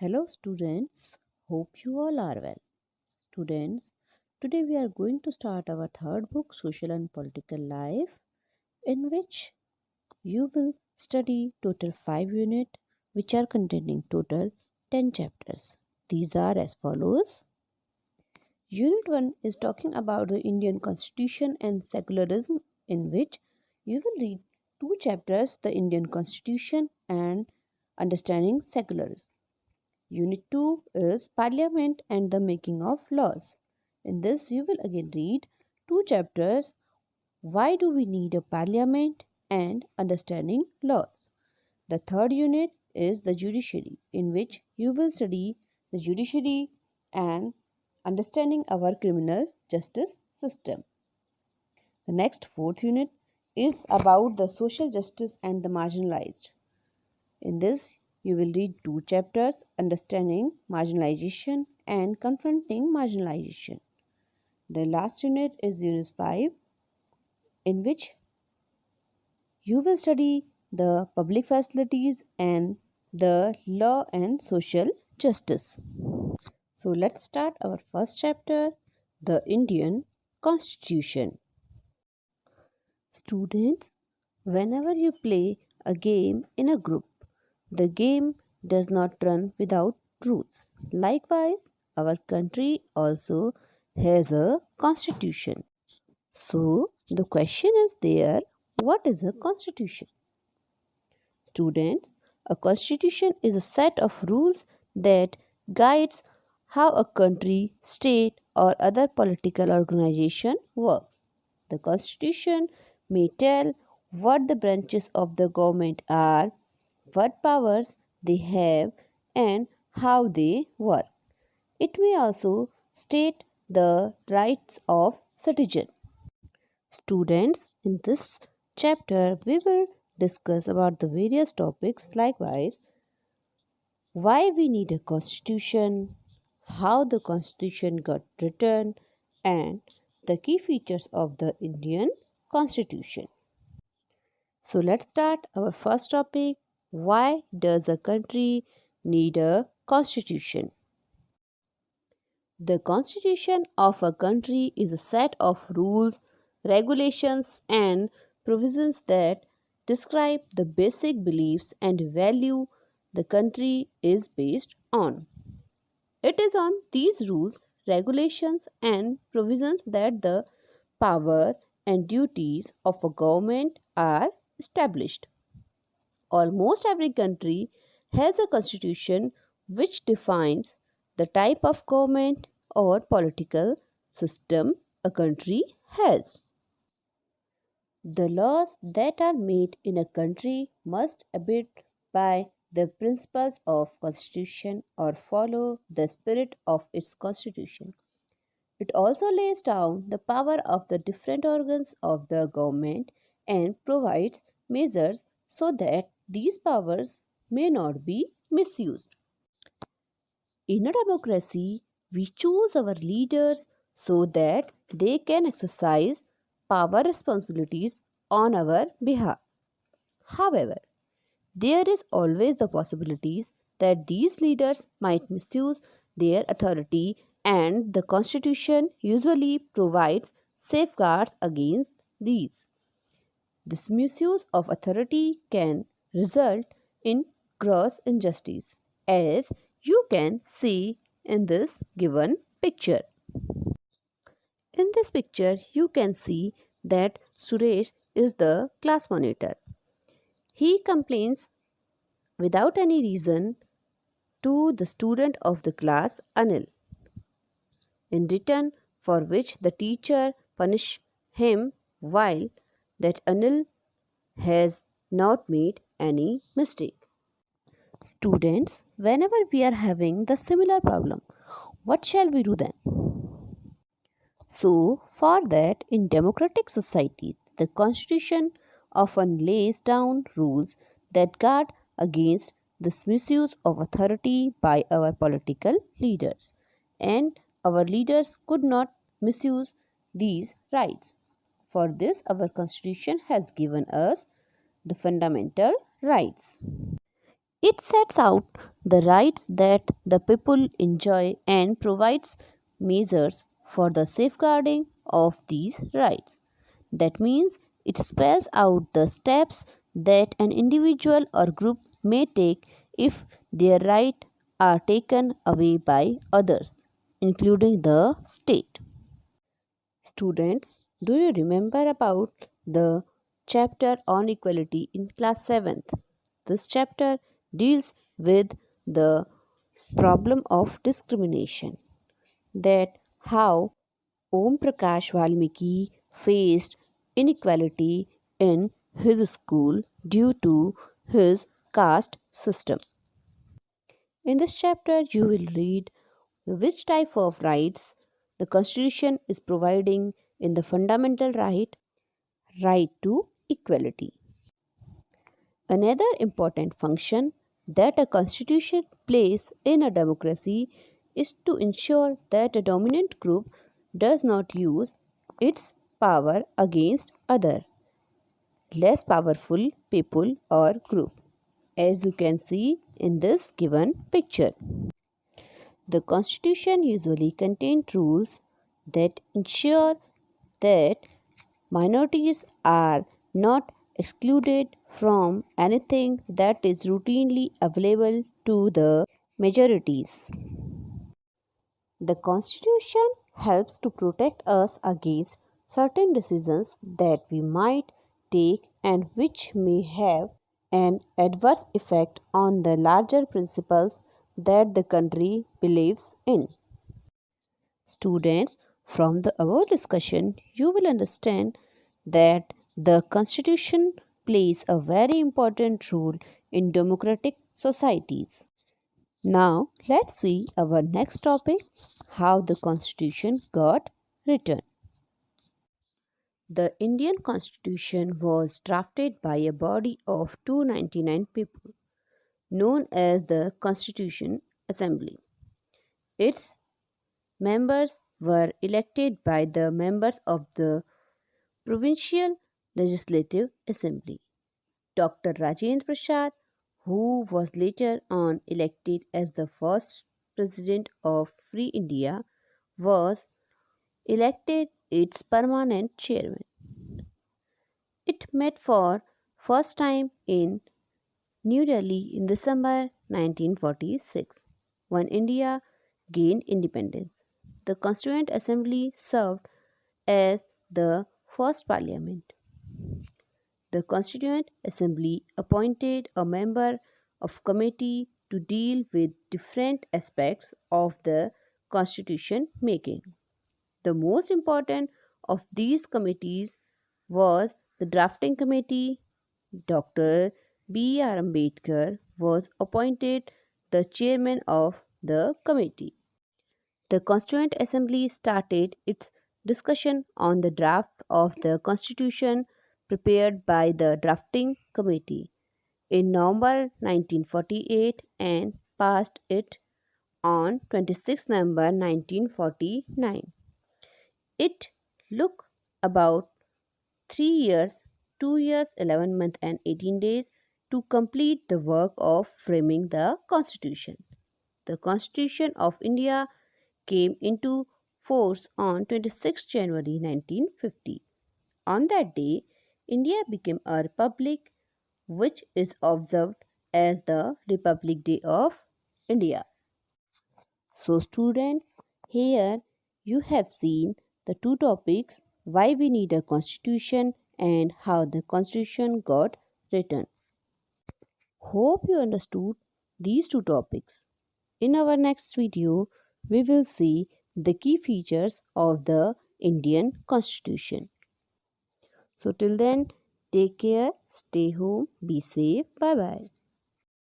Hello students, hope you all are well. Students, today we are going to start our third book, Social and Political Life, in which you will study total 5 units which are containing total 10 chapters. These are as follows. Unit 1 is talking about the Indian Constitution and secularism, in which you will read two chapters, the Indian Constitution and understanding secularism. Unit 2 is Parliament and the Making of Laws. In this, you will again read two chapters, Why Do We Need a Parliament and Understanding Laws. The third unit is the Judiciary, in which you will study the judiciary and understanding our criminal justice system. The next fourth unit is about the social justice and the marginalized. In this, you will read two chapters, Understanding Marginalization and Confronting Marginalization. The last unit is Unit 5, in which you will study the public facilities and the law and social justice. So let's start our first chapter, the Indian Constitution. Students, whenever you play a game in a group, the game does not run without rules. Likewise, our country also has a constitution. So, the question is there, what is a constitution? Students, a constitution is a set of rules that guides how a country, state, or other political organization works. The constitution may tell what the branches of the government are, what powers they have, and how they work. It may also state the rights of citizens. Students, in this chapter, we will discuss about the various topics, likewise, why we need a constitution, how the constitution got written, and the key features of the Indian constitution. So let's start our first topic. Why does a country need a constitution? The constitution of a country is a set of rules, regulations, and provisions that describe the basic beliefs and value the country is based on. It is on these rules, regulations, and provisions that the power and duties of a government are established. Almost every country has a constitution which defines the type of government or political system a country has. The laws that are made in a country must abide by the principles of constitution or follow the spirit of its constitution. It also lays down the power of the different organs of the government and provides measures so that these powers may not be misused. In a democracy, we choose our leaders so that they can exercise power responsibilities on our behalf. However, there is always the possibilities that these leaders might misuse their authority, and the constitution usually provides safeguards against these. This misuse of authority can result in gross injustice, as you can see in this given picture. In this picture, you can see that Suresh is the class monitor. He complains without any reason to the student of the class Anil, in return for which the teacher punish him, while that Anil has not made any mistake. Students, whenever we are having the similar problem, what shall we do then? So, for that, in democratic societies, the constitution often lays down rules that guard against this misuse of authority by our political leaders, and our leaders could not misuse these rights. For this, our constitution has given us the fundamental rights. It sets out the rights that the people enjoy and provides measures for the safeguarding of these rights. That means it spells out the steps that an individual or group may take if their rights are taken away by others, including the state. Students, do you remember about the chapter on equality in class 7th? This chapter deals with the problem of discrimination, that how Om Prakash Valmiki faced inequality in his school due to his caste system. In this chapter, you will read which type of rights the Constitution is providing in the fundamental right to equality. Another important function that a constitution plays in a democracy is to ensure that a dominant group does not use its power against other less powerful people or group, as you can see in this given picture. The constitution usually contains rules that ensure that minorities are not excluded from anything that is routinely available to the majorities. The Constitution helps to protect us against certain decisions that we might take and which may have an adverse effect on the larger principles that the country believes in. Students, from the above discussion, you will understand that the Constitution plays a very important role in democratic societies. Now, let's see our next topic, how the Constitution got written. The Indian Constitution was drafted by a body of 299 people, known as the Constitution Assembly. Its members were elected by the members of the Provincial Legislative Assembly. Dr. Rajendra Prasad, who was later on elected as the first president of Free India, was elected its permanent chairman. It met for first time in New Delhi in December 1946 when India gained independence. The Constituent Assembly served as the first parliament. The Constituent Assembly appointed a member of committee to deal with different aspects of the constitution making. The most important of these committees was the drafting committee. Dr. B.R. Ambedkar was appointed the chairman of the committee. The Constituent Assembly started its discussion on the draft of the Constitution prepared by the Drafting Committee in November 1948 and passed it on 26 November 1949. It took about 3 years, 2 years, 11 months, and 18 days to complete the work of framing the Constitution. The Constitution of India came into force on 26 January 1950. On that day, India became a republic, which is observed as the Republic Day of India. So, students, here you have seen the two topics, why we need a constitution and how the constitution got written. Hope you understood these two topics. In our next video, we will see the key features of the Indian Constitution. So, till then, take care, stay home, be safe, bye bye.